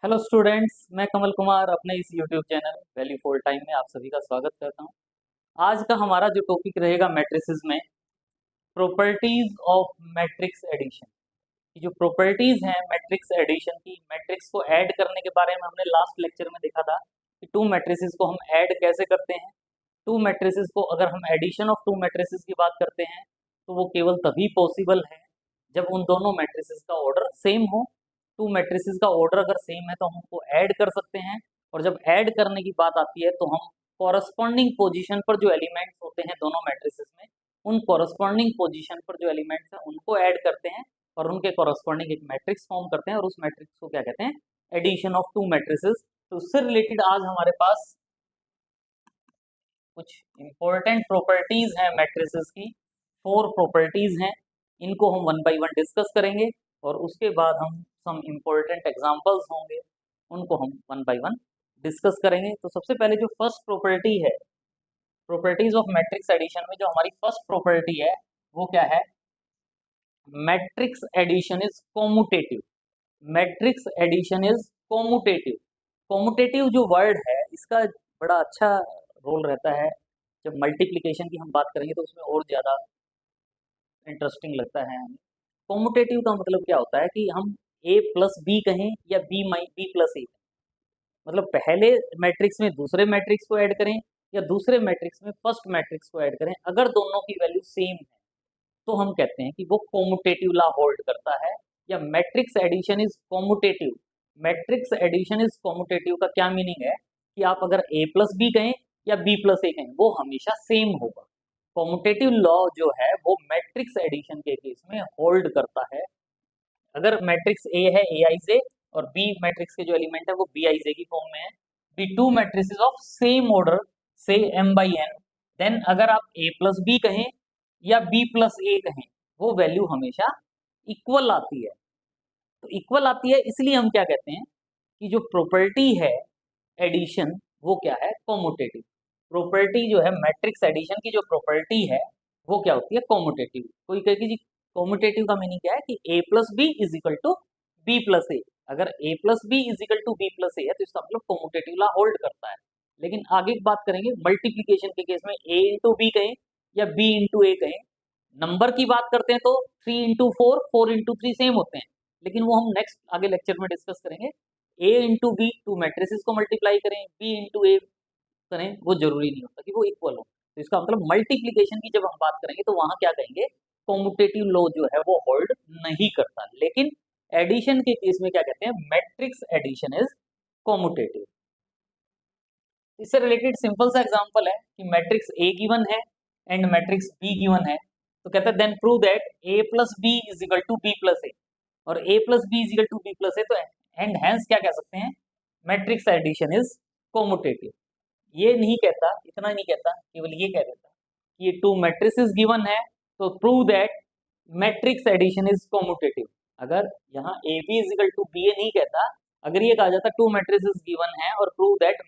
Hello students, मैं कमल कुमार अपने इस YouTube channel value for time में आप सभी का स्वागत करता हूं। आज का हमारा जो टॉपिक रहेगा मैट्रिसेस में प्रॉपर्टीज ऑफ मैट्रिक्स एडिशन। जो प्रॉपर्टीज हैं मैट्रिक्स एडिशन की, मैट्रिक्स को ऐड करने के बारे में हमने लास्ट लेक्चर में देखा था कि टू मैट्रिसेस को हम ऐड कैसे करते हैं। टू मैट्रिसेस को अगर हम एडिशन ऑफ टू मैट्रिसेस की बात करते हैं तो वो केवल तभी पॉसिबल है जब उन दोनों मैट्रिसेस का ऑर्डर सेम हो। टू मैट्रिसेस का ऑर्डर अगर सेम है तो हम उनको ऐड कर सकते हैं, और जब ऐड करने की बात आती है तो हम कॉरस्पॉन्डिंग पोजीशन पर जो एलिमेंट्स होते हैं दोनों मैट्रिसेस में, उन कॉरस्पॉन्डिंग पोजीशन पर जो एलिमेंट्स हैं उनको ऐड करते हैं और उनके कॉरस्पॉन्डिंग एक मैट्रिक्स फॉर्म करते हैं, और उस मैट्रिक्स को क्या कहते हैं, एडिशन ऑफ टू मैट्रिसेस। तो उससे रिलेटेड आज हमारे पास कुछ इंपॉर्टेंट प्रॉपर्टीज हैं मैट्रिसेस की। फोर प्रॉपर्टीज हैं, इनको हम वन बाय वन डिस्कस करेंगे और उसके बाद हम सम इंपॉर्टेंट एग्जांपल्स होंगे उनको हम वन बाय वन डिस्कस करेंगे। तो सबसे पहले जो फर्स्ट प्रॉपर्टी है प्रॉपर्टीज ऑफ मैट्रिक्स एडिशन में, जो हमारी फर्स्ट प्रॉपर्टी है वो क्या है, matrix addition is commutative. Matrix addition is commutative. Commutative जो वर्ड है इसका बड़ा अच्छा रोल रहता है। जब मल्टीप्लिकेशन की हम बात करेंगे तो उसमें और ज़्यादा इंटरेस्टिंग लगता है हमें। कॉम्यूटेटिव का मतलब क्या होता है कि हम ए प्लस बी कहें या बी प्लस ए, मतलब पहले मैट्रिक्स में दूसरे मैट्रिक्स को ऐड करें या दूसरे मैट्रिक्स में फर्स्ट मैट्रिक्स को ऐड करें, अगर दोनों की वैल्यू सेम है तो हम कहते हैं कि वो कॉम्यूटेटिव लॉ होल्ड करता है, या matrix addition is commutative. Matrix addition is commutative का क्या मीनिंग है कि आप अगर ए प्लस बी कहें या बी प्लस ए कहें वो हमेशा सेम होगा। कॉम्यूटेटिव लॉ जो है वो मैट्रिक्स एडिशन के केस में होल्ड करता है। अगर मैट्रिक्स ए है ए आई जे और बी मैट्रिक्स के जो एलिमेंट है वो बी आई जे की फॉर्म में है, B two matrices of same order से एम बाई एन, देन अगर आप ए प्लस बी कहें या बी प्लस ए कहें वो वैल्यू हमेशा इक्वल आती है। तो इक्वल आती है इसलिए हम क्या कहते हैं कि जो प्रॉपर्टी है एडिशन वो क्या है, कॉम्यूटेटिव। प्रॉपर्टी जो है मैट्रिक्स एडिशन की जो प्रॉपर्टी है वो क्या होती है, कॉम्यूटेटिव। कोई कहे कि जी कॉम्यूटेटिव का मीनिंग क्या है कि A plus B is equal to B plus A. अगर A plus B is equal to B plus A है तो इसका मतलब कॉम्यूटेटिव लॉ होल्ड करता है। लेकिन आगे की बात करेंगे मल्टीप्लीकेशन के केस में ए इंटू बी कहें या बी इंटू ए कहें, नंबर की बात करते हैं तो 3 इंटू 4 4 इंटू 3 सेम होते हैं, लेकिन वो हम नेक्स्ट आगे लेक्चर में डिस्कस करेंगे। ए इंटू बी टू मैट्रिसेस को मल्टीप्लाई करें, बी इंटू ए करें, वो जरूरी नहीं होता कि वो इक्वल हो। तो इसका मतलब मल्टीप्लीकेशन की जब हम बात करेंगे तो वहां क्या कहेंगे, कॉम्यूटेटिव लॉ जो है वो होल्ड नहीं करता। लेकिन एडिशन के केस में क्या कहते हैं, मैट्रिक्स एडिशन इज कॉम्यूटेटिव। इससे रिलेटेड सिंपल सा एग्जांपल है कि मैट्रिक्स ए गिवन है एंड मैट्रिक्स बी गिवन है, तो कहते हैं then prove that A plus B is equal to B plus A, और A plus B is equal to B plus A, तो एंड हेंस क्या कह सकते हैं, मैट्रिक्स एडिशन इज कॉम्यूटेटिव। ये नहीं कहता, इतना नहीं कहता, केवल ये कह देता कि ये टू मैट्रिसेस गिवन है तो prove that matrix addition is commutative. अगर यहाँ A B is equal to B A नहीं कहता, अगर ये कहा जाता टू मैट्रिसेस गिवन है और prove that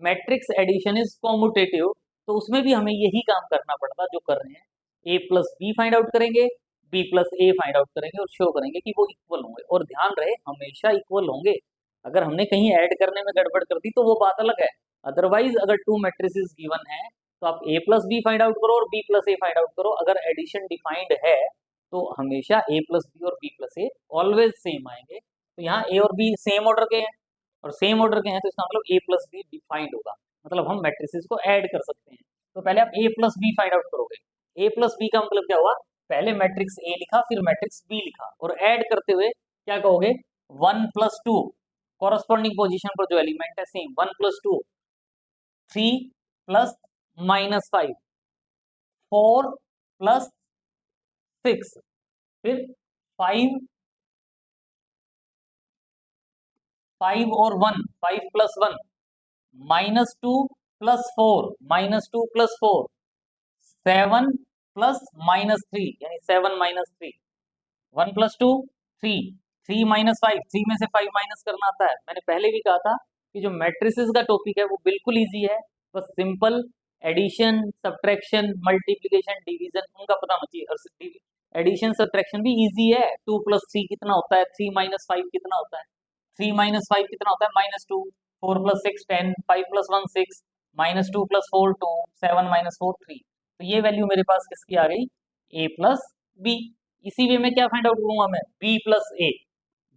matrix addition is commutative, तो उसमें भी हमें यही काम करना पड़ता जो कर रहे हैं। ए प्लस बी फाइंड आउट करेंगे, बी प्लस ए फाइंड आउट करेंगे और शो करेंगे कि वो इक्वल होंगे, और ध्यान रहे हमेशा इक्वल होंगे। अगर हमने कहीं ऐड करने में गड़बड़ कर दी तो वो बात अलग है, अदरवाइज अगर टू मैट्रिसेस गिवन है तो आप ए प्लस बी फाइंड आउट करो और बी प्लस ए फाइंड आउट करो। अगर एडिशन डिफाइंड है तो हमेशा ए प्लस बी और B plus a always same आएंगे। तो यहाँ ए और बी सेम ऑर्डर के हैं और सेम ऑर्डर के हैं, तो इसका मतलब ए प्लस बी डिफाइंड होगा, मतलब हम मैट्रिसेस को ऐड कर सकते हैं। तो पहले आप ए प्लस बी फाइंड आउट करोगे, ए प्लस बी का मतलब क्या हुआ, पहले मैट्रिक्स ए लिखा फिर मैट्रिक्स बी लिखा और ऐड करते हुए क्या कहोगे, 1 प्लस 2, कॉरस्पॉन्डिंग पोजीशन पर जो एलिमेंट है सेम, 1 प्लस 2 3 प्लस -5 4 प्लस 6, फिर 5 और 1 5 प्लस 1 -2 प्लस 4 7 प्लस -3 यानी 7 -3, 1 प्लस 2 3 3 -5, 3 में से 5 माइनस करना आता है। मैंने पहले भी कहा था कि जो मैट्रिसेस का टॉपिक है वो बिल्कुल इजी है, बस simple addition subtraction multiplication division उनका पता होना चाहिए। और एडिशन सब्ट्रैक्शन भी इजी है, 2 प्लस 3 कितना होता है, 3 माइनस 5 कितना होता है, 3 - 5 कितना होता है -2, 4 + 6 10, 5 + 1 6, -2 + 4 2, 7 - 4 3। तो ये वैल्यू मेरे पास किसकी आ गई, a + b। इसी वे में क्या फाइंड आउट करूंगा मैं, b + a।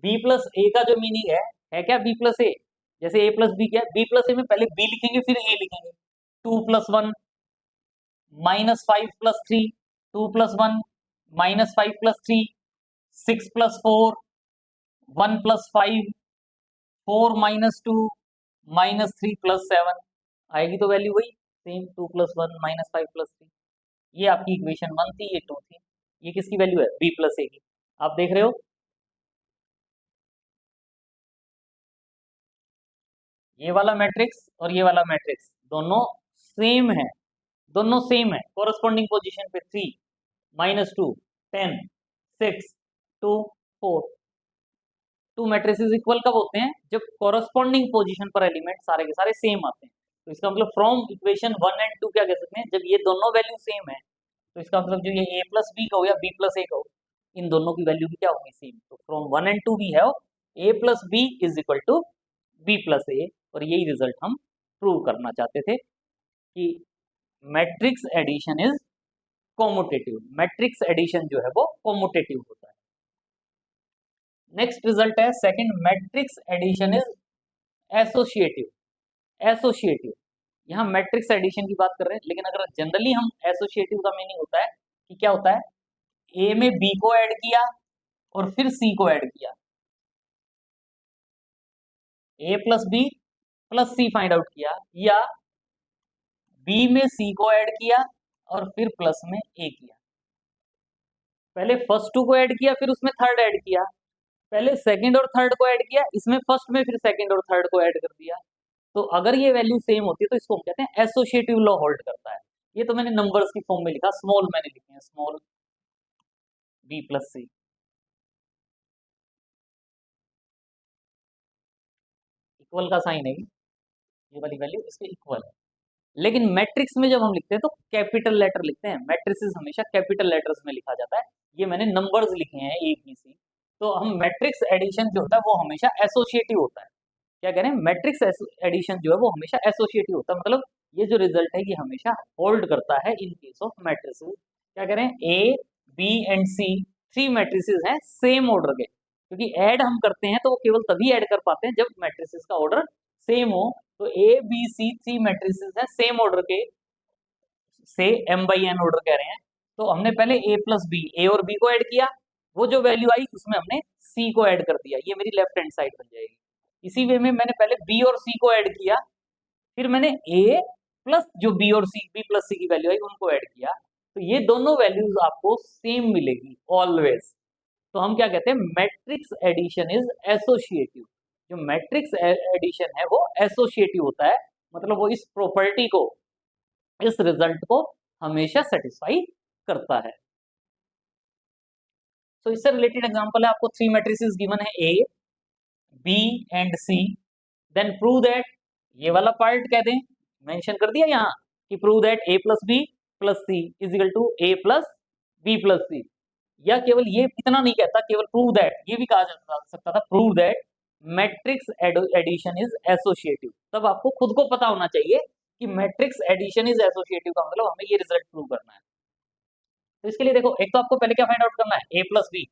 b + a का जो मीनिंग है क्या b + a, जैसे a + b क्या है, b + a में पहले b लिखेंगे फिर a लिखेंगे। 2 + 1 -5 + 3, 2 + 1 -5 + 3, 6 + 4, 1 + 5, 4 - 2 -3 + 7 आएगी। तो वैल्यू वही सेम, 2 + 1 -5 + 3। ये आपकी इक्वेशन 1 थी, ये 2 थी। ये किसकी वैल्यू है, b + a की। आप देख रहे हो ये वाला मैट्रिक्स और ये वाला मैट्रिक्स दोनों सेम है, दोनों सेम है। कोरस्पॉन्डिंग पोजीशन पे 3 -2 10 6 2 4। टू मैट्रिसेस इक्वल कब होते हैं, जब कोरस्पॉन्डिंग पोजीशन पर एलिमेंट सारे के सारे सेम आते हैं। तो इसका मतलब फ्रॉम इक्वेशन 1 एंड 2 क्या कह सकते हैं, जब ये दोनों वैल्यू सेम है तो इसका मतलब जो ये a + b का हो या b + a का हो, इन दोनों की वैल्यू भी क्या होगी, सेम। तो फ्रॉम 1 एंड 2 भी है a + b = b + a। और यही रिजल्ट हम प्रूव करना चाहते थे कि matrix addition is commutative. Matrix addition जो है वो कॉम्यूटेटिव होता है। नेक्स्ट रिजल्ट है second, matrix addition is associative. Associative, यहाँ मैट्रिक्स एडिशन की बात कर रहे हैं, लेकिन अगर जनरली हम एसोसिएटिव का मीनिंग होता है कि क्या होता है, ए में बी को ऐड किया और फिर सी को ऐड किया, a + b + c find out किया, या b में c को ऐड किया और फिर प्लस में a किया। पहले फर्स्ट टू को ऐड किया फिर उसमें थर्ड ऐड किया, पहले सेकंड और थर्ड को ऐड किया, इसमें फर्स्ट में फिर सेकंड और थर्ड को ऐड कर दिया। तो अगर ये वैल्यू सेम होती है तो इसको हम कहते हैं एसोसिएटिव लॉ होल्ड करता है। ये तो मैंने नंबर्स की फॉर्म में लिखा, स्मॉल मैंने लिखे हैं, स्मॉल b + c। इक्वल का साइन है ये वाली वैल्यू इसके इक्वल है। लेकिन मैट्रिक्स में जब हम लिखते हैं तो कैपिटल लेटर लिखते हैं, मैट्रिसेस हमेशा कैपिटल लेटर्स में लिखा जाता है। ये मैंने नंबर्स लिखे हैं a b c। तो हम मैट्रिक्स एडिशन जो होता है वो हमेशा एसोसिएटिव होता है। क्या कह रहे हैं, मैट्रिक्स एडिशन जो है वो हमेशा एसोसिएटिव होता है, मतलब ये जो रिजल्ट है ये हमेशा होल्ड करता है इन केस ऑफ मैट्रिसेस। क्या कह रहे हैं, A B and C 3 matrices हैं सेम ऑर्डर के, क्योंकि ऐड हम करते हैं तो वो केवल तभी ऐड कर पाते हैं जब मैट्रिसेस का ऑर्डर सेम हो। तो ए बी सी 3 मैट्रिसेस हैं सेम ऑर्डर के, से m/n ऑर्डर कह रहे हैं। तो हमने पहले a + b, ए और b को ऐड किया, वो जो वैल्यू आई उसमें हमने c को ऐड कर दिया, ये मेरी लेफ्ट हैंड साइड बन जाएगी। इसी वे में मैंने पहले b और c को ऐड किया, फिर मैंने a प्लस जो b और c, b + c की वैल्यू आई उनको ऐड किया। तो ये दोनों वैल्यूज आपको सेम मिलेगी ऑलवेज। तो हम क्या कहते हैं, मैट्रिक्स एडिशन इज एसोसिएटिव। जो मैट्रिक्स एडिशन है वो एसोसिएटिव होता है, मतलब वो इस प्रॉपर्टी को, इस रिजल्ट को हमेशा सेटिस्फाई करता है। तो इससे रिलेटेड एग्जांपल है, आपको 3 मैट्रिसेस गिवन है A B and C, then prove that, ये वाला पार्ट कह दें, मेंशन कर दिया यहाँ कि prove that a + b + c = a + b + c। या केवल ये इतना नहीं कहता, केवल प्रूव दैट, ये भी कहा जा सकता था, prove that matrix addition is associative. तब आपको खुद को पता होना चाहिए कि मैट्रिक्स एडिशन इज एसोसिएटिव का मतलब हमें ये रिजल्ट प्रूव करना है। तो इसके लिए देखो, एक तो आपको पहले क्या फाइंड आउट करना है, a + b,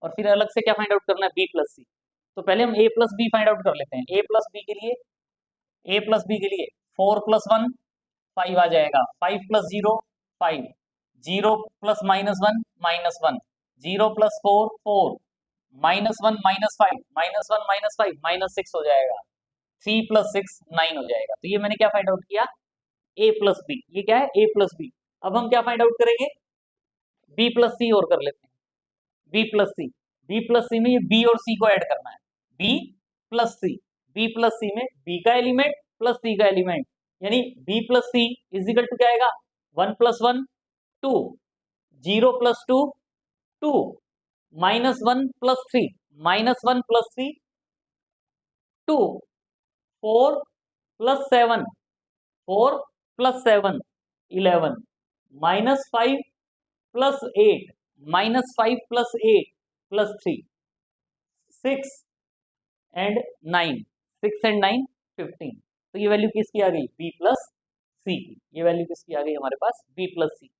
और फिर अलग से क्या फाइंड आउट करना है, b + c। तो पहले हम a + b फाइंड आउट कर लेते हैं। a + b के लिए, a + b के लिए 4 + 1 5 आ जाएगा, 5 + 0 5, 0 + -1 -1, 0 + 4 4, -1 -5 -1 -5 -6 हो जाएगा, 3 + 6 9 हो जाएगा। तो ये मैंने क्या फाइंड आउट किया, a + b। ये क्या है, a + b। अब हम क्या फाइंड आउट करेंगे, b + c और कर लेते हैं, b + c। b + c में ये b और c को ऐड करना है, b + c। b + c में b का एलिमेंट प्लस c का एलिमेंट, यानी b + c = क्या आएगा, 1 + 1 2, 0 + 2 2, -1 + 3 -1 + 3 2, 4 + 7 4 + 7 11, -5 + 8 -5 + 8 + 3 6 एंड 9, 6 एंड 9 15। तो ये वैल्यू किसकी आ गई, b प्लस सी की। ये वैल्यू किसकी आ गई हमारे पास, b प्लस सी।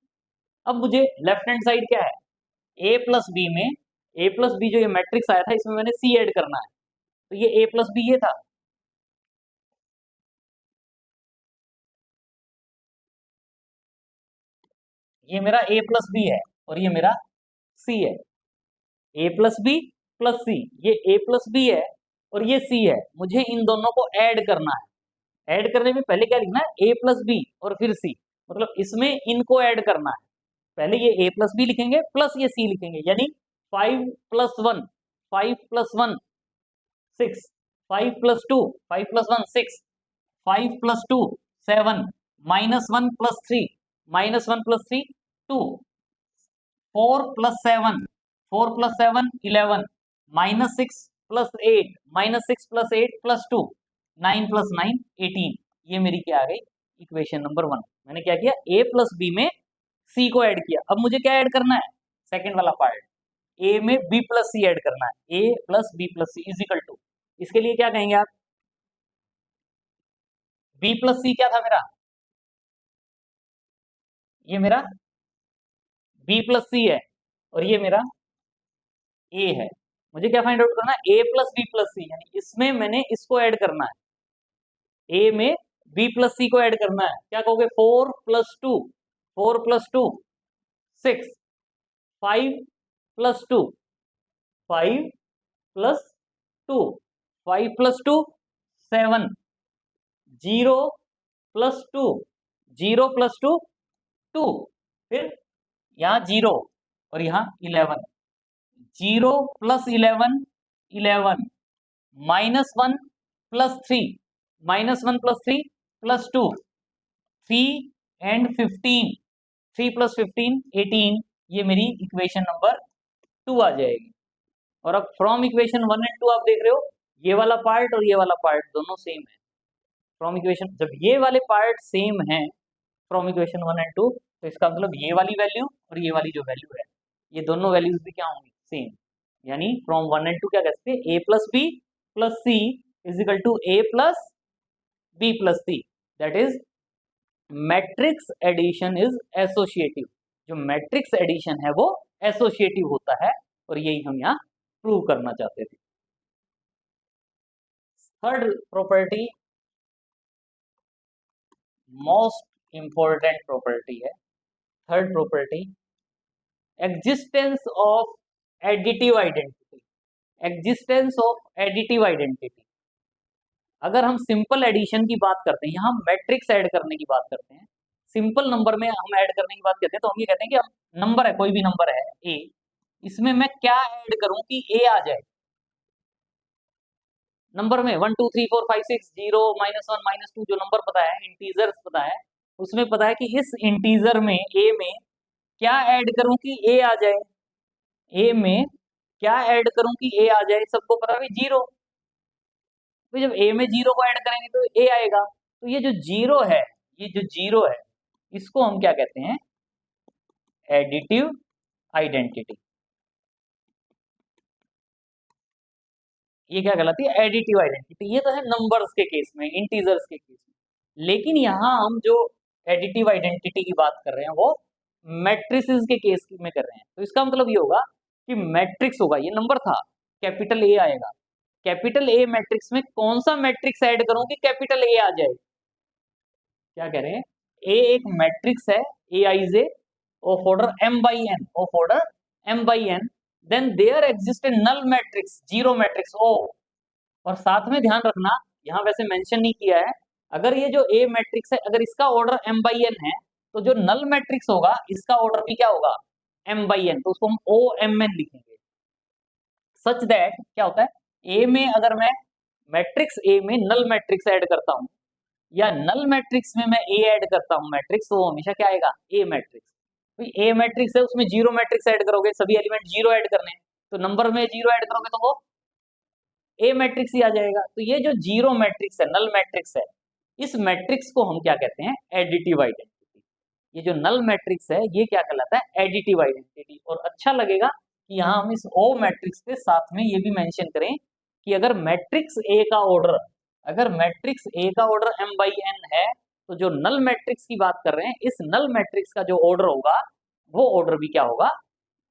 अब मुझे लेफ्ट हैंड साइड क्या है, a प्लस बी में a प्लस बी जो ये मैट्रिक्स आया था इसमें मैंने c ऐड करना है। तो ये a प्लस बी ये था, ये मेरा a प्लस बी है और ये मेरा c है। a प्लस बी प्लस सी, ये a प्लस बी है और ये c है। मुझे इन दोनों को ऐड करना है। ऐड करने में पहले क्या लिखना है, a प्लस बी और फिर c, मतलब इसमें इनको ऐड करना है। पहले ये a प्लस बी लिखेंगे प्लस ये c लिखेंगे, यानी 5 plus 1, 5 plus 1 6, 5 plus 2, 5 plus 1 6, 5 plus 2 7, minus 1 plus 3, minus 1 plus 3 2, 4 plus 7, 4 plus 7 11, minus 6 plus 8, minus 6 plus 8 plus 2, 9 plus 9 18। ये मेरी क्या आ गई, इक्वेशन नंबर 1। मैंने क्या किया, a प्लस बी में c को ऐड किया। अब मुझे क्या ऐड करना है, सेकंड वाला पार्ट, a में b प्लस सी ऐड करना है। a plus B plus C is equal to, इसके लिए क्या कहेंगे आप, b प्लस सी क्या था मेरा, ये मेरा b प्लस सी है और ये मेरा a है। मुझे क्या फाइंड आउट करना है, a प्लस बी प्लस सी, यानी इसमें मैंने इसको ऐड करना है, a में b प्लस सी को ऐड करना है। क्या कहोगे, 4 plus 2, 4 plus 2 6, 5 plus 2 5 plus 2, 5 plus 2 7, 0 plus 2, 0 plus 2 2, फिर यहाँ 0 और यहाँ 11, 0 plus 11 11, minus 1 plus 3, minus 1 plus 3 plus 2 3 and 15, 3 plus 15 18। ये मेरी इक्वेशन नंबर 2 आ जाएगी। और अब फ्रॉम इक्वेशन 1 एंड 2 आप देख रहे हो, ये वाला पार्ट और ये वाला पार्ट दोनों सेम है। फ्रॉम इक्वेशन, जब ये वाले पार्ट सेम है फ्रॉम इक्वेशन 1 एंड 2, तो इसका मतलब ये वाली वैल्यू और ये वाली जो वैल्यू है, ये दोनों वैल्यूज भी क्या होंगी, सेम। यानी फ्रॉम 1 एंड 2 क्या कह सकते हैं, a plus B plus C is equal to a plus B plus C. That is matrix addition is associative. जो मैट्रिक्स एडिशन है वो एसोसिएटिव होता है और यही हम यहाँ प्रूव करना चाहते थे। Third property, most important property है, third property, existence of additive identity. Existence of additive identity, अगर हम सिंपल एडिशन की बात करते हैं, यहाँ हम मैट्रिक्स ऐड करने की बात करते हैं, सिंपल नंबर में हम ऐड करने की बात करते हैं, तो हम ये कहते हैं कि नंबर है, कोई भी नंबर है a, इसमें मैं क्या ऐड करूं कि a आ जाए। नंबर में 1 2 3 4 5 6 0 -1 -2 जो नंबर पता है, इंटीजर्स पता है, उसमें पता है कि इस इंटीजर में a में क्या ऐड करूं कि a आ जाए। a में क्या ऐड करूं कि a आ जाए, सबको पता है जीरो। तो जब a में जीरो को ऐड करेंगे तो a आएगा। तो ये जो जीरो है, ये जो जीरो है, इसको हम क्या कहते हैं, एडिटिव आइडेंटिटी। ये क्या कहलाती है, एडिटिव आइडेंटिटी। ये तो है नंबर्स के केस में, इंटीजर्स के केस में। लेकिन यहाँ हम जो एडिटिव आइडेंटिटी की बात कर रहे हैं वो मैट्रिसेस के केस में कर रहे हैं। तो इसका मतलब ये होगा कि मैट्रिक्स होगा, ये नंबर था, कैपिटल ए आएगा, कैपिटल ए मैट्रिक्स में कौन सा मैट्रिक्स ऐड करूं कि कैपिटल ए आ जाए। क्या कह रहे हैं, ए एक मैट्रिक्स है, A I J of order m by n, of order m by n, then there exist a null matrix, zero matrix O. और साथ में ध्यान रखना, यहाँ वैसे मेंशन नहीं किया है, अगर ये जो ए मैट्रिक्स है, अगर इसका ऑर्डर m by n है, तो जो नल मैट्रिक्स होगा इसका ऑर्डर भी क्या होगा, m by n, तो उसको हम o m n लिखेंगे। सच दैट क्या होता है, ए में अगर मैं मैट्रिक्स ए में नल मैट्रिक्स ऐड करता हूं, या नल मैट्रिक्स में मैं ए ऐड करता हूं मैट्रिक्स, तो वो हमेशा क्या आएगा, ए मैट्रिक्स। तो ए मैट्रिक्स है, उसमें जीरो मैट्रिक्स ऐड करोगे, सभी एलिमेंट जीरो ऐड करने हैं, तो नंबर में जीरो ऐड करोगे तो वो ए मैट्रिक्स ही आ जाएगा। तो ये जो जीरो मैट्रिक्स है, नल मैट्रिक्स है, इस मैट्रिक्स को हम क्या कहते हैं, एडिटिव आइडेंटिटी। ये जो नल मैट्रिक्स है ये क्या कहलाता है, एडिटिव आइडेंटिटी। और अच्छा लगेगा कि यहाँ हम इस ओ मैट्रिक्स के साथ में ये भी मेंशन करें कि अगर मैट्रिक्स ए का ऑर्डर m बाई n है, तो जो नल मैट्रिक्स की बात कर रहे हैं, इस नल मैट्रिक्स का जो ऑर्डर होगा वो ऑर्डर भी क्या होगा,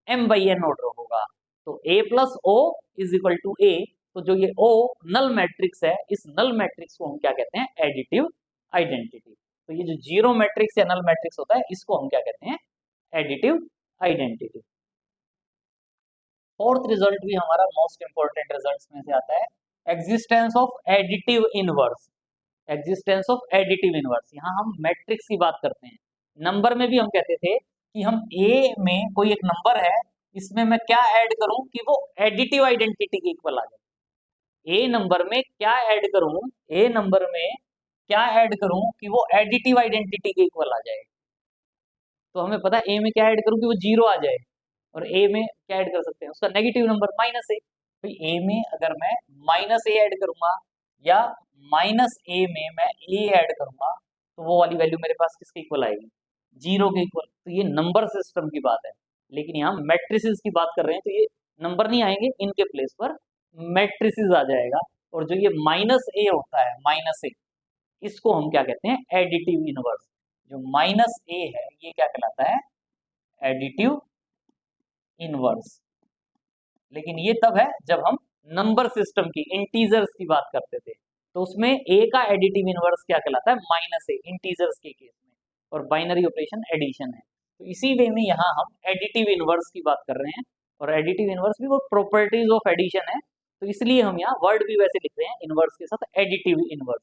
m बाई n ऑर्डर होगा। तो a प्लस o is equal to a। तो जो ये o नल मैट्रिक्स है, इस नल मैट्रिक्स को हम क्या कहते हैं, एडिटिव आइडेंटिटी। तो ये जो जीरो मैट्रिक्स या नल मैट्रिक्स होता है, इसको हम क्या कहते हैं, एडिटिव आइडेंटिटी। फोर्थ रिजल्ट भी हमारा मोस्ट इंपोर्टेंट रिजल्ट्स में से आता है, existence of additive inverse. Existence of additive inverse, यहाँ हम मैट्रिक्स की बात करते हैं। नंबर में भी हम कहते थे कि हम ए में कोई एक नंबर है, इसमें मैं क्या ऐड करूं कि वो एडिटिव आइडेंटिटी के इक्वल आ जाए। ए नंबर में क्या ऐड करूं, ए नंबर में क्या ऐड करूं कि वो एडिटिव आइडेंटिटी के इक्वल आ जाए। तो हमें पता है ए में क्या ऐड करूं कि वो जीरो आ जाए, और ए में क्या ऐड कर सकते हैं, उसका नेगेटिव नंबर माइनस ए। तो ए में अगर मैं माइनस ए ऐड करूंगा या माइनस ए में मैं ए ऐड करूंगा, तो वो वाली वैल्यू मेरे पास किसके इक्वल आएगी, जीरो के इक्वल। तो ये नंबर सिस्टम की बात है, लेकिन यहाँ मैट्रिसेस की बात कर रहे हैं, तो ये नंबर नहीं आएंगे, इनके प्लेस पर मैट्रिसेस आ जाएगा। और जो ये माइनस ए होता है, माइनस ए, इसको हम क्या कहते हैं, एडिटिव इनवर्स। जो माइनस ए है ये क्या कहलाता है, एडिटिव इनवर्स। लेकिन ये तब है जब हम नंबर सिस्टम की, इंटीजर्स की बात करते थे, तो उसमें ए का एडिटिव इनवर्स क्या कहलाता है, माइनस ए, इंटीजर्स के केस में, और बाइनरी ऑपरेशन एडिशन है। तो इसी वे में यहाँ हम एडिटिव इनवर्स की बात कर रहे हैं, और एडिटिव इनवर्स भी वो प्रॉपर्टीज ऑफ एडिशन है, तो इसलिए हम यहाँ वर्ड भी वैसे लिख रहे हैं इनवर्स के साथ, एडिटिव इनवर्स।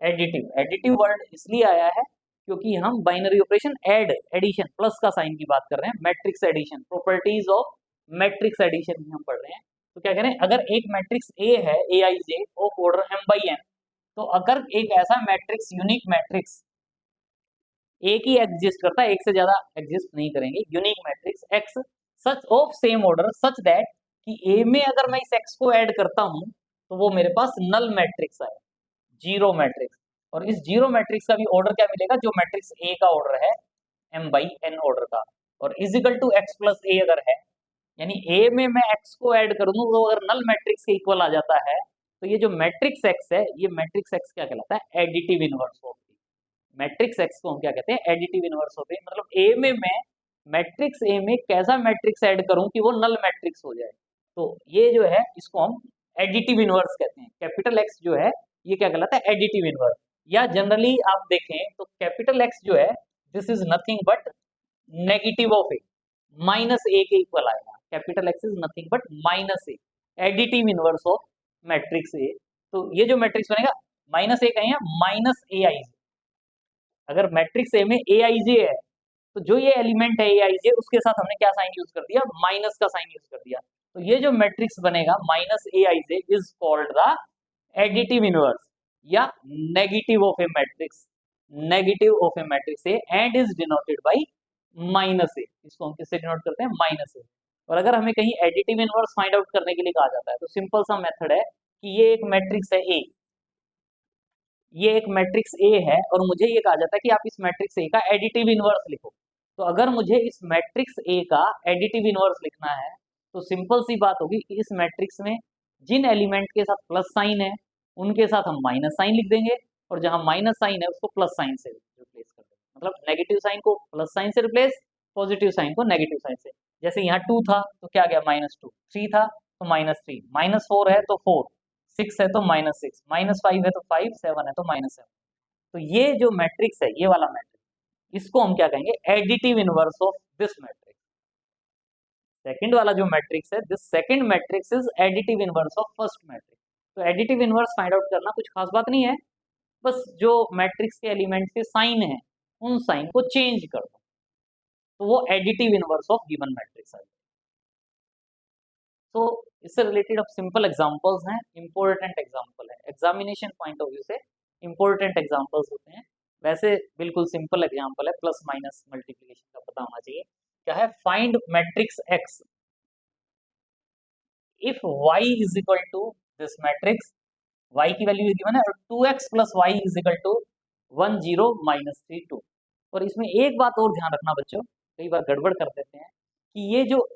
एडिटिव वर्ड इसलिए आया है क्योंकि हम binary operation add, addition, plus का साइन की बात कर रहे हैं, matrix addition, properties of matrix addition भी हम पढ़ रहे हैं। तो क्या करें, अगर एक मैट्रिक्स ए है, A I J of order m by n, तो अगर एक ऐसा मैट्रिक्स, यूनिक मैट्रिक्स एक ही एग्जिस्ट करता है, एक से ज्यादा एग्जिस्ट नहीं करेंगे, unique matrix X such of same order such that कि ए में अगर मैं इस एक्स को ऐड करता हूं तो वो मेरे पास नल मैट्रिक्स आए, जीरो मैट्रिक्स। और इस जीरो मैट्रिक्स का भी ऑर्डर क्या मिलेगा, जो मैट्रिक्स ए का ऑर्डर है m बाई n ऑर्डर का, और is equal to x plus A अगर है, यानी ए में मैं एक्स को ऐड कर दूं तो अगर नल मैट्रिक्स के इक्वल आ जाता है, तो ये जो मैट्रिक्स एक्स है, ये मैट्रिक्स एक्स क्या कहलाता है, additive inverse of. Matrix x को हम क्या कहते हैं, एडिटिव इनवर्स ऑफ। मतलब ए में मैं मैट्रिक्स ए में कैसा मैट्रिक्स ऐड करूं कि वो नल मैट्रिक्स हो जाए, तो ये जो है इसको हम एडिटिव इनवर्स कहते हैं। कैपिटल एक्स जो है ये क्या कहलाता है, एडिटिव इनवर्स। या जनरली आप देखें तो कैपिटल एक्स जो है, this is nothing but negative of A, minus A के इक्वल आएगा। Capital X is nothing but minus A, additive inverse of matrix A. तो ये जो मैट्रिक्स बनेगा, माइनस ए कहें, माइनस ए आई, अगर मैट्रिक्स ए में ए आई जे है, तो जो ये एलिमेंट है ए आई जे, उसके साथ हमने क्या साइन यूज कर दिया, माइनस का साइन यूज कर दिया। तो ये जो मैट्रिक्स बनेगा minus A I J is called the additive inverse या negative of A matrix, negative of A matrix A, and is denoted by minus A. इसको हम किससे डिनोट करते हैं, माइनस ए। और अगर हमें कहीं एडिटिव इनवर्स फाइंड आउट करने के लिए कहा जाता है, तो सिंपल सा मेथड है कि ये एक मैट्रिक्स है ए, ये एक मैट्रिक्स ए है, और मुझे ये कहा जाता है कि आप इस मैट्रिक्स ए का एडिटिव इनवर्स लिखो। तो अगर मुझे इस मैट्रिक्स ए का एडिटिव इनवर्स लिखना है, तो सिंपल सी बात होगी कि इस मैट्रिक्स में जिन एलिमेंट के साथ प्लस साइन है, उनके साथ हम माइनस साइन लिख देंगे, और जहां माइनस साइन है उसको प्लस साइन से रिप्लेस कर देंगे। मतलब नेगेटिव साइन को प्लस साइन से रिप्लेस, पॉजिटिव साइन को नेगेटिव साइन से। जैसे यहाँ 2 था तो क्या गया, -2, 3 था तो -3, -4 है तो 4, 6 है तो -6, -5 है तो 5, 7 है तो -7। तो ये जो मैट्रिक्स है, ये वाला मैट्रिक्स, इसको हम क्या कहेंगे, additive inverse of this matrix. Second वाला जो मैट्रिक्स है, this second matrix is additive inverse of first matrix. तो एडिटिव इनवर्स फाइंड आउट करना कुछ खास बात नहीं है, बस जो मैट्रिक्स के एलिमेंट्स के साइन है, उन साइन को चेंज कर दो, तो वो additive inverse of given matrix है। तो इससे रिलेटेड अब सिंपल एग्जांपल्स हैं, इंपॉर्टेंट एग्जांपल है, एग्जामिनेशन पॉइंट ऑफ व्यू से इंपॉर्टेंट एग्जांपल्स होते हैं। वैसे बिल्कुल सिंपल एग्जांपल है, प्लस माइनस मल्टीप्लिकेशन का पता होना चाहिए। क्या है, find matrix X if y is equal to this matrix, y की वैल्यू गिवन है, और 2x plus Y is equal to 1 0 -3 2। और इसमें एक बात और ध्यान रखना बच्चों, कई बार गड़बड़ कर देते हैं कि ये जो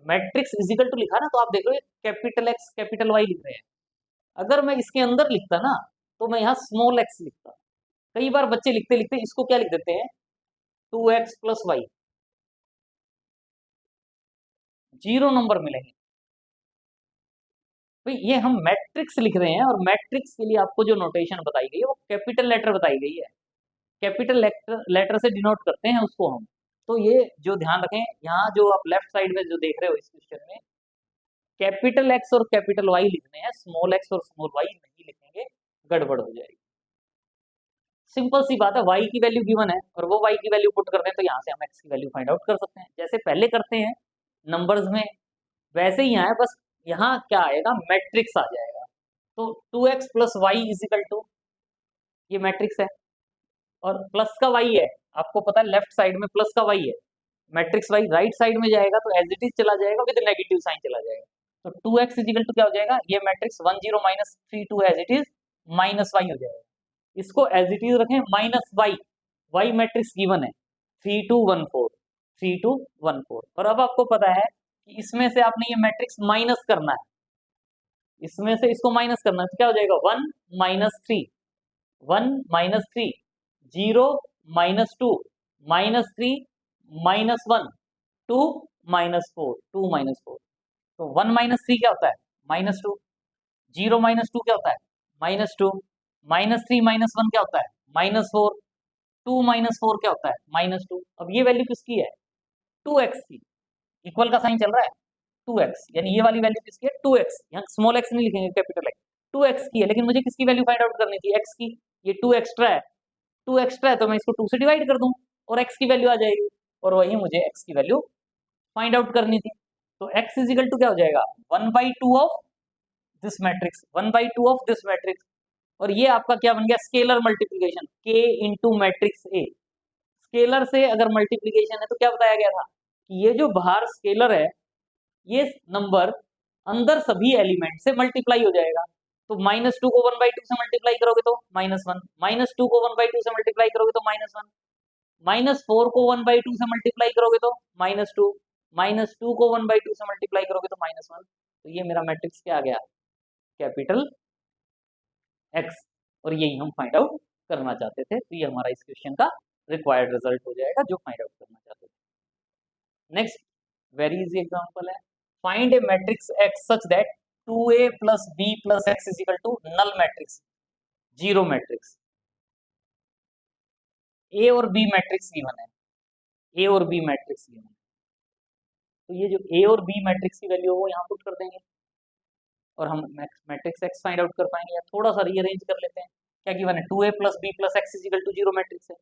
मैट्रिक्स इजिकल टू लिखा ना, तो आप देख लो कैपिटल एक्स कैपिटल वाई लिख रहे हैं, अगर मैं इसके अंदर लिखता ना तो मैं यहाँ स्मॉल एक्स लिखता। कई बार बच्चे लिखते लिखते इसको क्या लिख देते हैं, 2x प्लस वाई, 0 नंबर मिलेंगे। भाई ये हम मैट्रिक्स लिख रहे हैं और मैट्रिक्स के लिए आपको जो नोटेशन बताई गई है वो कैपिटल लेटर बताई गई है, कैपिटल लेटर से डिनोट करते हैं उसको हम। तो ये जो ध्यान रखें, यहाँ जो आप लेफ्ट साइड में जो देख रहे हो इस क्वेश्चन में, कैपिटल एक्स और कैपिटल वाई लिखने हैं, स्मॉल एक्स और स्मॉल वाई नहीं लिखेंगे, गड़बड़ हो जाएगी। सिंपल सी बात है, y की वैल्यू गिवन है और वो y की वैल्यू पुट कर दें तो यहाँ से हम x की वैल्यू फाइंड आउट कर सकते हैं, जैसे पहले करते हैं नंबर्स में वैसे ही यहाँ है, बस यहाँ क्या आएगा, मैट्रिक्स आ जाएगा। तो 2x plus Y is equal to, ये मैट्रिक्स है और प्लस का y है, आपको पता है लेफ्ट साइड में प्लस का y है, मैट्रिक्स y राइट साइड में जाएगा तो एज इट इज चला जाएगा, विद नेगेटिव साइन चला जाएगा। तो 2x इजिकल टू क्या हो जाएगा, ये matrix 1 0 minus 3 2 as it is minus Y हो जाएगा। इसको एज इट इज रखें minus Y, Y matrix given है 3 2 1 4 3 2 1 4। और अब आपको पता है कि इसमें से आपने ये मैट्रिक्स माइनस करना है, इसमें से इसको माइनस करना है तो क्या हो जाएगा 1 minus 3 1 minus 3 0 minus 2 minus 3 minus 1 2 minus 4 2 minus 4। तो 1 माइनस 3 क्या होता है, माइनस 2, 0 माइनस 2 क्या होता है, माइनस 2, माइनस 3 माइनस 1 क्या होता है, माइनस 4, 2 माइनस 4 क्या होता है, माइनस 2। अब ये वैल्यू किसकी है, 2x की, इक्वल का साइन चल रहा है 2x, यानी ये वाली वैल्यू किसकी है 2x, यहाँ स्मॉल x नहीं लिखेंगे, कैपिटल x, 2x की है। लेकिन मुझे किसकी वैल्यू फाइंड आउट करनी थी, x की, ये 2 एक्स्ट्रा है, 2 एक्स्ट्रा है तो मैं इसको 2 से डिवाइड कर दूं और x की वैल्यू आ जाएगी, और वही मुझे x की वैल्यू फाइंड आउट करनी थी। तो x इजिकल टू क्या हो जाएगा, 1/2 of this matrix, 1/2 of this matrix. और ये आपका क्या बन गया, scalar multiplication, k into matrix A. Scalar से अगर मल्टीप्लीकेशन है तो क्या बताया गया था कि ये जो बाहर स्केलर है, ये नंबर अंदर सभी एलिमेंट से मल्टीप्लाई हो जाएगा। तो माइनस 2 को 1/2 से मल्टीप्लाई करोगे तो -1, माइनस 2 को 1/2 से मल्टीप्लाई करोगे तो -1, माइनस 4 को 1/2 से मल्टीप्लाई करोगे तो -2, माइनस 2 को 1/2 से मल्टीप्लाई करोगे तो -1। तो ये मेरा मैट्रिक्स क्या आ गया, कैपिटल एक्स, और यही हम फाइंड आउट करना चाहते थे। तो ये हमारा इस क्वेश्चन का रिक्वायर्ड रिजल्ट हो जाएगा जो फाइंड आउट करना चाहते थे। नेक्स्ट वेरी इजी एग्जांपल है, find a matrix X such that 2a plus B plus X is equal to null matrix, zero matrix. A और बी मैट्रिक्स गिवन है, ए और बी मैट्रिक्स गिवन है, तो ये जो ए और बी मैट्रिक्स की वैल्यू है वो यहाँ पुट कर देंगे और हम मैट्रिक्स एक्स फाइंड आउट कर पाएंगे। या थोड़ा सा रीअरेंज कर लेते हैं, क्या गिवन है, 2a plus B plus X is equal to zero matrix है,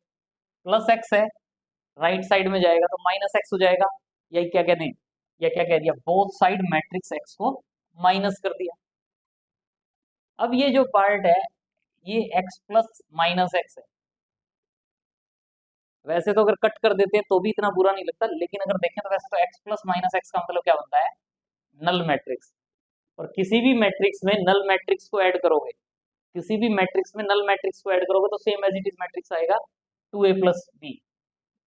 प्लस एक्स है राइट साइड में जाएगा तो माइनस एक्स हो जाएगा, यही क्या कहते हैं, या क्या कह दिया, बोथ साइड मैट्रिक्स एक्स को माइनस कर दिया। अब ये जो पार्ट है ये एक्स प्लस माइनस एक्स है, वैसे तो अगर कट कर देते हैं तो भी इतना बुरा नहीं लगता, लेकिन अगर देखें तो वैसे तो एक्स प्लस माइनस एक्स का मतलब क्या बनता है, नल मैट्रिक्स। और किसी भी मैट्रिक्स में नल मैट्रिक्स को ऐड करोगे, किसी भी मैट्रिक्स में नल मैट्रिक्स को ऐड करोगे तो same as it is matrix आएगा 2a प्लस बी।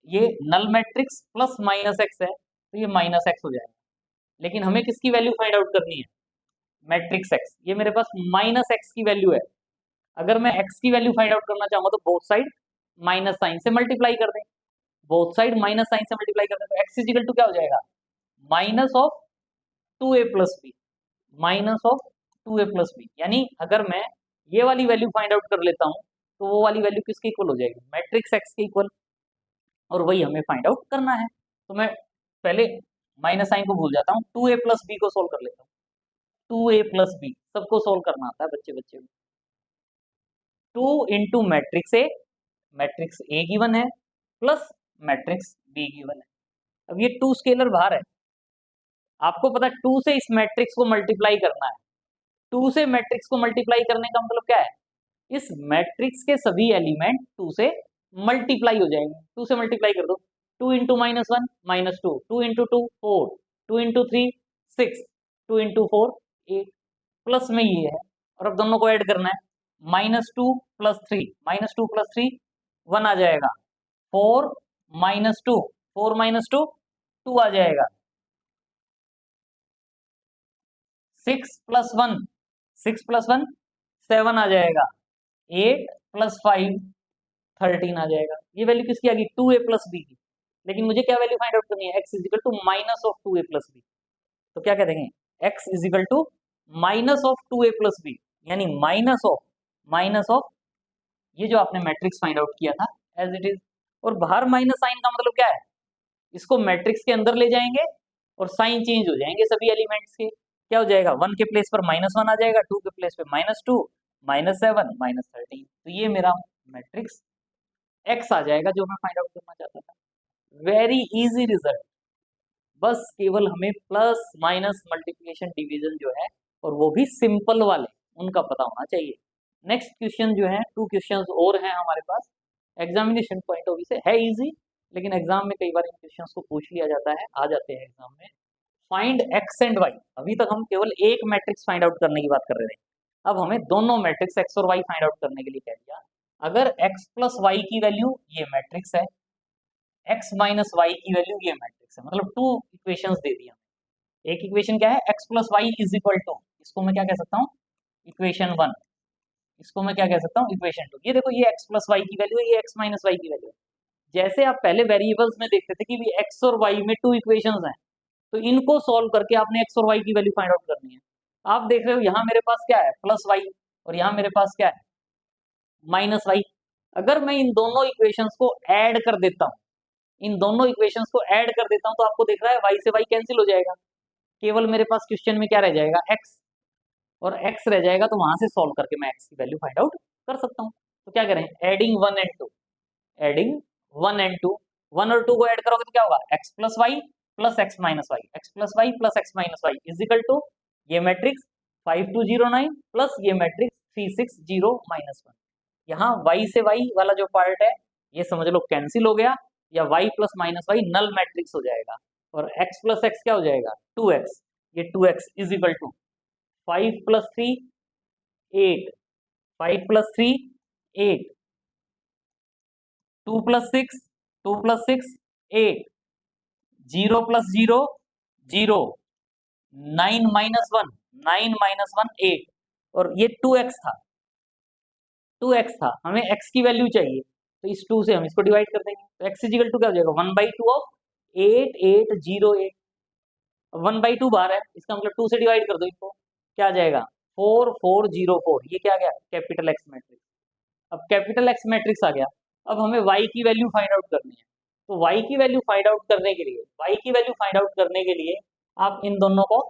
ये null matrix plus minus X है तो ये माइनस एक्स हो जाएगा, लेकिन हमें किसकी वैल्यू फाइंड आउट करनी है, मैट्रिक्स एक्स। ये मेरे पास माइनस एक्स की वैल्यू है, अगर मैं एक्स की वैल्यू फाइंड आउट करना चाहूंगा तो बोथ साइड माइनस साइन से मल्टीप्लाई कर दें, बोथ साइड माइनस साइन से मल्टीप्लाई कर दें तो एक्स इजिकल टू क्या हो जाएगा, minus of 2a plus B, minus of 2a plus B. यानी अगर मैं ये वाली वैल्यू फाइंड आउट कर लेता हूं तो वो वाली वैल्यू किसके इक्वल हो जाएगी, मैट्रिक्स एक्स के इक्वल, और वही हमें फाइंड आउट करना है। तो मैं पहले माइनस साइन को भूल जाता हूँ, 2a प्लस बी को सोल्व कर लेता हूँ, 2a प्लस बी सबको सोल्व करना आता है बच्चे बच्चे को। 2 into matrix A, matrix A given है प्लस मैट्रिक्स बी गिवन है। अब ये 2 स्केलर बाहर है, आपको पता है 2 से इस मैट्रिक्स को मल्टीप्लाई करना है, 2 से मैट्रिक्स को मल्टीप्लाई करने का मतलब क्या है, इस मैट्रिक्स के सभी एलिमेंट 2 से मल्टीप्लाई हो जाएंगे, 2 से मल्टीप्लाई कर दो, 2 into -1 -2, 2 into 2 4, 2 into 3 6, 2 into 4 8, plus में ये है और अब दोनों को ऐड करना है, -2 + 3, -2 + 3 1 आ जाएगा, 4 -2 4 -2 2 आ जाएगा, 6 + 1 6 प्लस 1 7 आ जाएगा, 8 प्लस 5 13 आ जाएगा। ये वैल्यू किसकी आ गई, 2a प्लस बी की। लेकिन मुझे क्या वैल्यू फाइंड आउट करनी है, x is equal to minus of 2a plus B. तो क्या कह देंगे, x is equal to minus of 2a plus B, यानी माइनस ऑफ ये जो आपने मैट्रिक्स फाइंड आउट किया था एज इट इज। और बाहर माइनस साइन का मतलब क्या है, इसको मैट्रिक्स के अंदर ले जाएंगे और साइन चेंज हो जाएंगे सभी एलिमेंट्स के। क्या हो जाएगा, 1 के प्लेस पर -1 आ जाएगा, 2 के प्लेस पे -2, -7, -13। तो ये मेरा मैट्रिक्स x आ जाएगा जो मैं फाइंड आउट करना चाहता था। वेरी इजी रिजल्ट, बस केवल हमें प्लस माइनस मल्टीप्लिकेशन डिवीजन जो है, और वो भी सिंपल वाले, उनका पता होना चाहिए। नेक्स्ट क्वेश्चन जो है, 2 क्वेश्चंस और हैं हमारे पास। एग्जामिनेशन पॉइंट ऑफ व्यू से है इजी, लेकिन एग्जाम में कई बार इन क्वेश्चंस को पूछ लिया जाता है, आ जाते हैं एग्जाम में। Find X and Y. अभी तक हम केवल एक मैट्रिक्स फाइंड आउट करने की बात कर रहे थे, अब हमें दोनों मैट्रिक्स एक्स और वाई फाइंड आउट करने के लिए कह दिया। अगर x प्लस वाई की वैल्यू ये मैट्रिक्स है, x माइनस वाई की वैल्यू ये मैट्रिक्स है, मतलब 2 इक्वेशंस दे दिया। एक इक्वेशन क्या है, x plus Y is equal to, इसको मैं क्या कह सकता हूँ, इक्वेशन 1। इसको मैं क्या कह सकता हूँ, इक्वेशन 2। ये देखो, ये x प्लस वाई की वैल्यू है, ये x माइनस वाई की वैल्यू है। जैसे आप पहले वेरिएबल्स में देखते थे कि भी x और y में 2 इक्वेशंस हैं, तो इनको सॉल्व करके आपने x और y की वैल्यू फाइंड आउट करनी है। आप देख रहे हो यहाँ मेरे पास क्या है, प्लस वाई, और यहाँ मेरे पास क्या है, माइनस वाई। अगर मैं इन दोनों इक्वेशंस को ऐड कर देता हूँ, इन दोनों इक्वेशंस को ऐड कर देता हूँ, तो आपको दिख रहा है y से y कैंसिल हो जाएगा, केवल मेरे पास क्वेश्चन में क्या रह जाएगा, x, और x रह जाएगा। तो वहां से सॉल्व करके मैं x की वैल्यू फाइंड आउट कर सकता हूँ। तो क्या करें, एडिंग 1 एंड 2, एडिंग 1 एंड 2, 1 और 2 को ऐड करोगे तो क्या होगा, x plus Y plus X minus Y, X plus Y plus X minus Y is equal to ये मैट्रिक्स 5209 प्लस ये मैट्रिक्स 360 -1। यहाँ y से y वाला जो पार्ट है, ये समझ लो कैंसिल हो गया, या y plus minus Y null matrix हो जाएगा, और x प्लस एक्स क्या हो जाएगा, 2x। ये 2x is equal to 5 plus 3 8, 5 plus 3 8, 2 plus 6 2 plus 6 8, 0 plus 0 0, 9 minus 1 9 minus 1 8, और ये 2x था, 2x था, हमें x की वैल्यू चाहिए, तो इस 2 से हम इसको डिवाइड कर देंगे, तो x इजिकल टू क्या हो जाएगा, 1/2 ऑफ 8808। 1/2 बाहर है, इसका मतलब 2 से डिवाइड कर दो इसको, क्या आ जाएगा, 4404। ये क्या आ गया, कैपिटल एक्स मैट्रिक्स। अब कैपिटल एक्स मैट्रिक्स आ गया, अब हमें y की वैल्यू फाइंड आउट करनी है। तो y की वैल्यू फाइंड आउट करने के लिए, y की वैल्यू फाइंड आउट करने के लिए आप इन दोनों को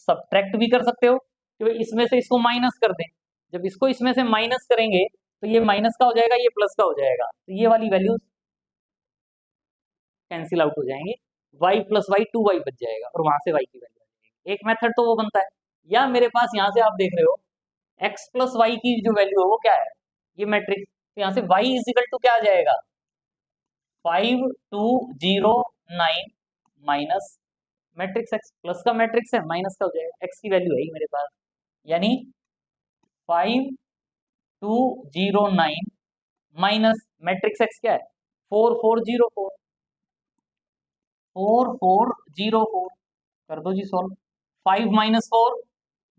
सब्ट्रैक्ट भी कर सकते हो, कि इसमें से इसको माइनस कर दें। जब इसको इसमें से माइनस करेंगे, तो ये माइनस का हो जाएगा, ये प्लस का हो जाएगा, तो ये वाली वैल्यू कैंसिल आउट हो जाएंगे, y प्लस वाई 2y बच जाएगा, और वहां से y की वैल्यू आ जाएगी। एक मेथड तो वो बनता है, या मेरे पास यहाँ से आप देख रहे हो x प्लस वाई की जो वैल्यू है वो क्या है, ये मैट्रिक्स, तो यहाँ से y इजिकल टू क्या आ जाएगा, 5209 माइनस मैट्रिक्स x, प्लस का मैट्रिक्स है, माइनस का हो जाएगा, x की वैल्यू है ही मेरे पास, यानी 5209 माइनस मैट्रिक्स x क्या है, 4404, 4404 कर दो जी solve. 5 minus 4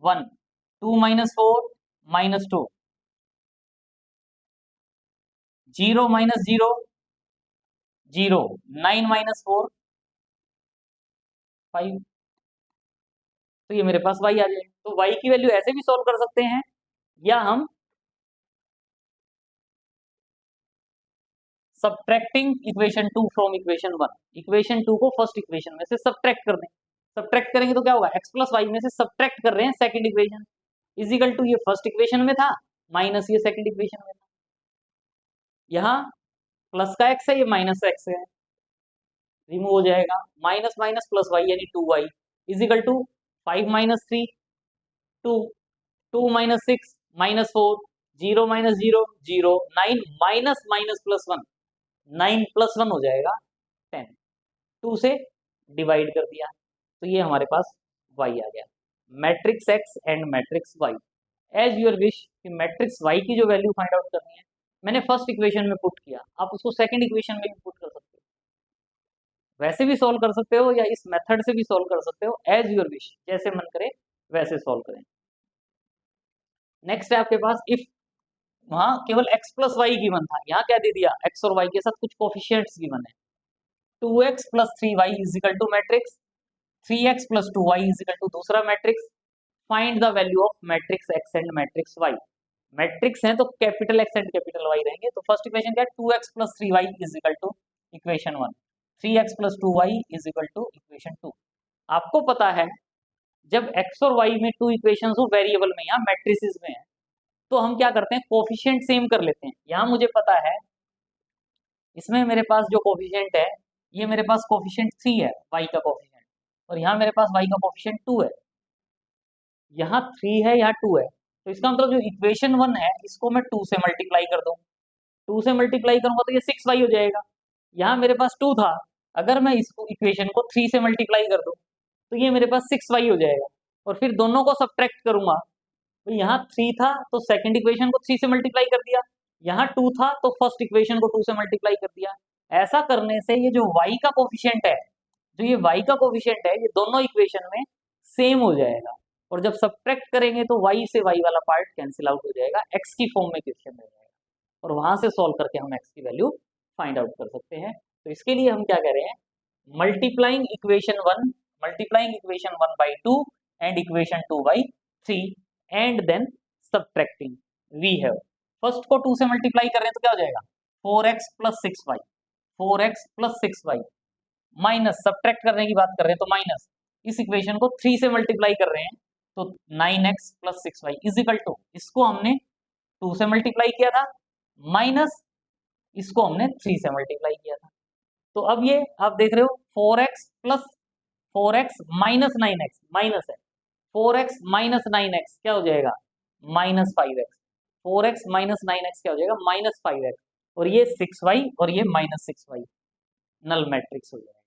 1, 2 minus 4 -2, 0 minus 0 0, 9 minus 4 5। तो ये मेरे पास y आ जाएगा। तो y की वैल्यू ऐसे भी सॉल्व कर सकते हैं, या हम subtracting equation 2 from equation 1, equation 2 को फर्स्ट इक्वेशन में से सब्ट्रैक्ट कर दें। सब्ट्रैक्ट करेंगे तो क्या होगा, x प्लस वाई में से सब्ट्रैक्ट कर रहे हैं सेकंड इक्वेशन, इजिकल टू ये फर्स्ट इक्वेशन में था माइनस ये सेकंड इक्वेशन में था। यहाँ प्लस का x है, ये माइनस का x है, रिमूव हो जाएगा, माइनस माइनस प्लस वाई यानी 2y is equal to 5 minus 3 2, 2 minus 6 -4, 0 minus 0 0, 9 minus minus plus 1, 9 plus 1 हो जाएगा 10, 2 से डिवाइड कर दिया, तो ये हमारे पास y आ गया। Matrix x and matrix y, as your wish कि मैट्रिक्स y की जो वैल्यू फाइंड आउट करनी है, मैंने फर्स्ट इक्वेशन में पुट किया, आप उसको सेकंड इक्वेशन में भी पुट कर सकते हो, वैसे भी सॉल्व कर सकते हो, या इस मेथड से भी सॉल्व कर सकते हो, एज यूर विश, जैसे मन करे वैसे सॉल्व करें। नेक्स्ट है आपके पास इफ वहां केवल x प्लस वाई गिवन था, यहाँ क्या दे दिया, x और y के साथ कुछ कोफिशिएंट्स गिवन है, 2x plus 3y is equal to matrix 3x plus 2y is equal to दूसरा matrix, find the value of matrix x and matrix y। Matrix है तो capital X and capital Y रहेंगे, तो first equation क्या है, 2x plus 3y is equal to equation 1, 3x plus 2y is equal to equation 2। आपको पता है जब x और y में टू इक्वेशंस हो वेरिएबल में या मैट्रिसेस में है, तो हम क्या करते हैं, कोफिशिएंट सेम कर लेते हैं। यहाँ मुझे पता है इसमें मेरे पास जो कोफिशिएंट है, ये मेरे पास कोफिशिएंट 3 है y का कोफिशिएंट, और यहाँ मेरे पास y का कोफिशिएंट 2 है, यहाँ 3 है यहाँ 2 है, तो इसका मतलब जो इक्वेशन 1 है इसको मैं 2 से मल्टीप्लाई कर दूं, 2 से मल्टीप्लाई करूंगा तो ये 6y हो जाएगा। यहाँ मेरे पास 2 था, अगर मैं इसको इक्वेशन को 3 से मल्टीप्लाई कर दूं तो ये मेरे पास 6y हो जाएगा, और फिर दोनों को सब्ट्रैक्ट करूंगा तो यहाँ 3 था तो सेकंड इक्वेशन को 3 से मल्टीप्लाई कर दिया, यहाँ 2 था तो फर्स्ट इक्वेशन को 2 से मल्टीप्लाई कर दिया। ऐसा करने से ये जो y का कोफिशिएंट है, जो ये y का कोफिशिएंट है, ये दोनों इक्वेशन में सेम हो जाएगा, और जब सब्ट्रैक्ट करेंगे तो y से y वाला पार्ट कैंसिल आउट हो जाएगा, x की फॉर्म में क्वेश्चन रह जाएगा, और वहां से सॉल्व करके हम x की वैल्यू फाइंड आउट कर सकते हैं। तो इसके लिए हम क्या कह रहे हैं, multiplying equation 1 by 2 and equation 2 by 3 and then subtracting. We have first को 2 से मल्टीप्लाई कर रहे हैं तो क्या हो जाएगा, 4x plus 6y, 4x plus 6y, minus subtract करने की बात कर रहे हैं तो माइनस, इस इक्वेशन को 3 से मल्टीप्लाई कर रहे हैं तो 9x plus 6y is equal to, इसको हमने 2 से मल्टीप्लाई किया था, माइनस इसको हमने 3 से मल्टीप्लाई किया था। तो अब ये आप देख रहे हो 4x plus 4x minus 9x, minus है 4x माइनस 9x क्या हो जाएगा, minus 5x, 4x minus 9x क्या हो जाएगा, माइनस 5x, और ये 6y और ये माइनस 6y, नल मैट्रिक्स हो जाएगा।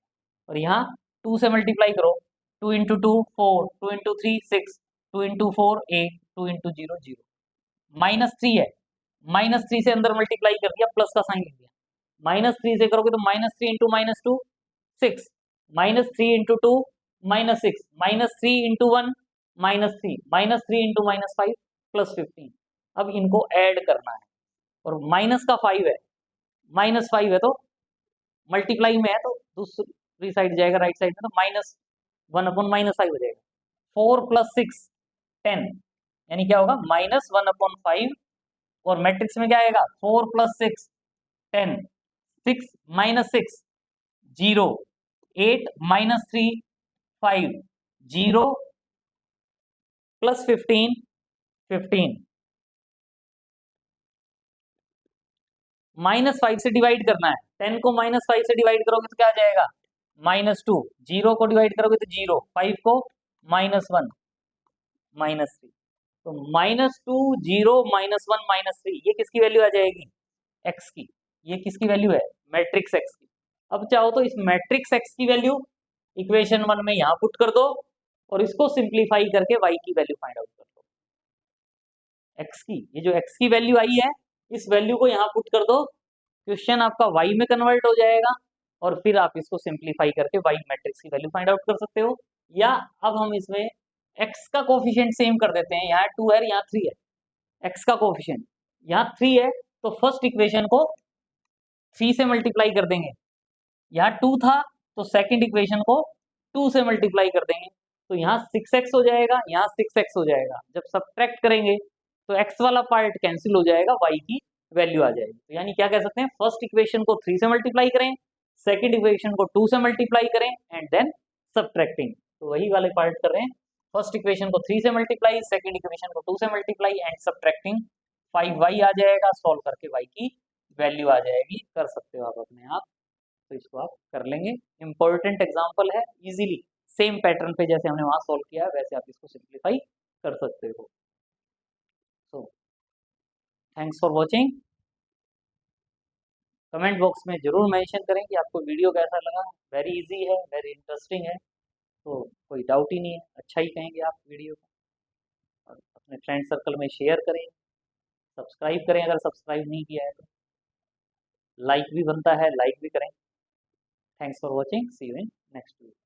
और यहाँ 2 से मल्टीप्लाई करो, 2 into 2 4, 2 into 3 6, 2 into 4 8, 2 into 0 0, minus 3 है, माइनस 3 से अंदर मल्टीप्लाई कर दिया, प्लस का साइन लिख दिया, माइनस 3 से करोगे तो minus 3 into minus 2 6, minus 3 into 2 minus 6, minus 3 into 1 minus 3, minus 3 into minus 5 plus 15। अब इनको ऐड करना है, और माइनस का 5 है, माइनस 5 है तो मल्टीप्लाई में है तो दूसरी साइड जाएगा, राइट साइड में, तो माइनस 1 अपॉन माइनस 5 हो जाएगा, 4 प्लस 6 10, यानी क्या होगा, माइनस 1 अपॉन 5, और मैट्रिक्स में क्या आएगा, 4 plus 6 10, 6 minus 6 0, 8 minus 3 5, 0 plus 15 15, minus 5 से डिवाइड करना है, 10 को माइनस 5 से डिवाइड करोगे तो क्या आ जाएगा, माइनस 2, 0 को डिवाइड करोगे तो 0, 5 को माइनस 1 माइनस 3, तो माइनस 2 0 माइनस 1 माइनस 3, ये किसकी वैल्यू आ जाएगी, x की, ये किसकी वैल्यू है, मैट्रिक्स x की। अब चाहो तो इस मैट्रिक्स x की वैल्यू इक्वेशन 1 में यहाँ पुट कर दो, और इसको सिंप्लीफाई करके y की वैल्यू फाइंड आउट कर दो, x की, ये जो x की वैल्यू आई है इस वैल्यू को यहाँ पुट कर दो, क्वेश्चन आपका y में कन्वर्ट हो जाएगा, और फिर आप इसको सिंप्लीफाई करके y मैट्रिक्स की वैल्यू फाइंड आउट कर सकते हो। या अब हम इसमें x का कोफिशिएंट सेम कर देते हैं, यहाँ 2 है यहाँ 3 है, x का कोफिशिएंट यहाँ 3 है तो फर्स्ट इक्वेशन को 3 से मल्टीप्लाई कर देंगे, यहाँ 2 था तो सेकंड इक्वेशन को 2 से मल्टीप्लाई कर देंगे, तो यहाँ 6x हो जाएगा, यहाँ 6x हो जाएगा, जब सब्ट्रैक्ट करेंगे तो x वाला पार्ट कैंसिल हो जाएगा, y की वैल्यू आ जाएगी। तो यानी क्या कह सकते हैं, फर्स्ट इक्वेशन को 3 से मल्टीप्लाई करें, सेकंड इक्वेशन को 2 से मल्टीप्लाई करें, एंड देन सब्ट्रैक्टिंग, तो वही वाले पार्ट कर रहे हैं, फर्स्ट इक्वेशन को 3 से मल्टीप्लाई, सेकंड इक्वेशन को 2 से मल्टीप्लाई एंड सब्ट्रैक्टिंग, 5y आ जाएगा, सॉल्व करके y की वैल्यू आ जाएगी, कर सकते हो आप अपने आप, तो इसको आप कर लेंगे। इंपॉर्टेंट एग्जाम्पल है, इजीली सेम पैटर्न पे जैसे हमने वहां सॉल्व किया वैसे आप इसको सिंप्लीफाई कर सकते हो। So thanks for watching, comment box में जरूर मेंशन करें कि आपको वीडियो कैसा लगा, वेरी इजी है, वेरी इंटरेस्टिंग है, तो कोई डाउट ही नहीं है, अच्छा ही कहेंगे आप वीडियो को, और अपने फ्रेंड सर्कल में शेयर करें, सब्सक्राइब करें अगर सब्सक्राइब नहीं किया है तो, लाइक भी बनता है, लाइक भी करें। Thanks for watching, see you in next video.